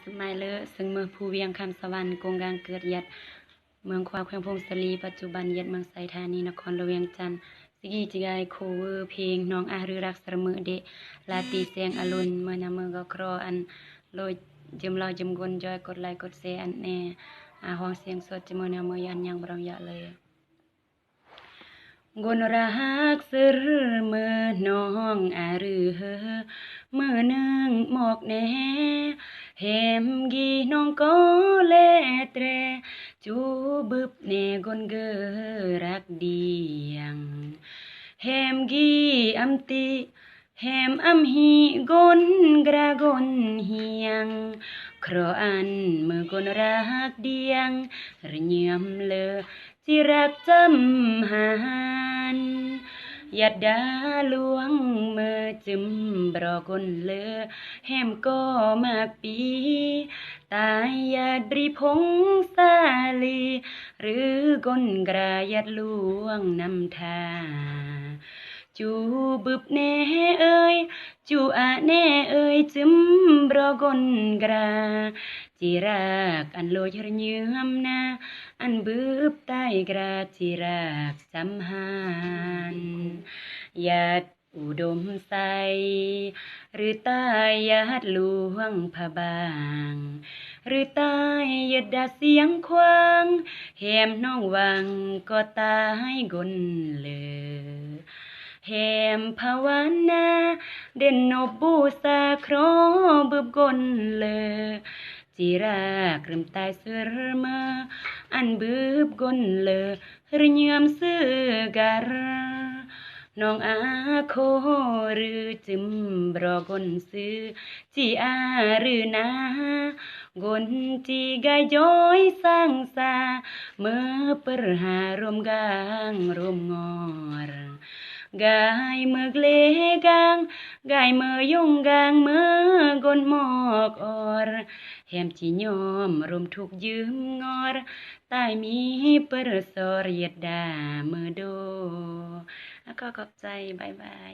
สมัยเลอซึ่งเมืองภูเวียงคำสวรรค์กงกลางเกิดยัดเมืองควาแขวงพงศลีปัจจุบันยัดเมืองไสธานีนครหลวงเวียงจันทน์สกีจิกายโคเวอร์เพลงน้องอารือรักสระมือเดลาตีเสียงอรุณเมื่อนาเมืองก็ครออันโลยจมเราจมกลจอยกดไลค์กดแชร์อันแน่ห้องเสียงสดจมนาเมือยันยังบรองยะเลยกนรักสือเมื่อน้องอารือเมื่อนึงหมอกแน่เฮมกีน้องก็เล่เตรจูบึบเนกนเกอรักเดียงเฮมกีอัมติเฮมอัมฮีกนกระกนเฮียงครออันเมื่อกนรักเดียงระเนียมเลอที่รักจำหานยัดดาลวงเมื่อจึมบรอกนเลอแหมก็มากปีตายยัดบริพงสาลีหรือกนกระยัดลวงนำทาจูบึบแน่เอ้ยจูอาแน่เอ้ยจึมบรอกนกระจิรักอันโลยระเยือมนาอันบึบใต้กระจิรักจำหานยัดอุดมใสหรือใต้ยัดลวงผาบางหรือใต้ยัดดาเสียงควางแหมน้องวังก็ตายกนเลยแหมภาวนาเด่นนบบูสาครอบึบกนเลยจิรักเริ่มตายเสือมาอันบึบกนเลยระเยือมซื้อกะระน้องอาโคหรือจึมบรอกนซื้อจีอาหรือนา กนจีกายย้อยสร้างสาเมื่อเปิรหารวมกางรวมงอรกายเมื่อเลกางกายเมื่อยงกางเมื่อกนหมอกอรแหมจียอมรวมทุกยืมงอรตายมีเปิรสอรเยดดาเมื่อโดก็ขอบใจบายบาย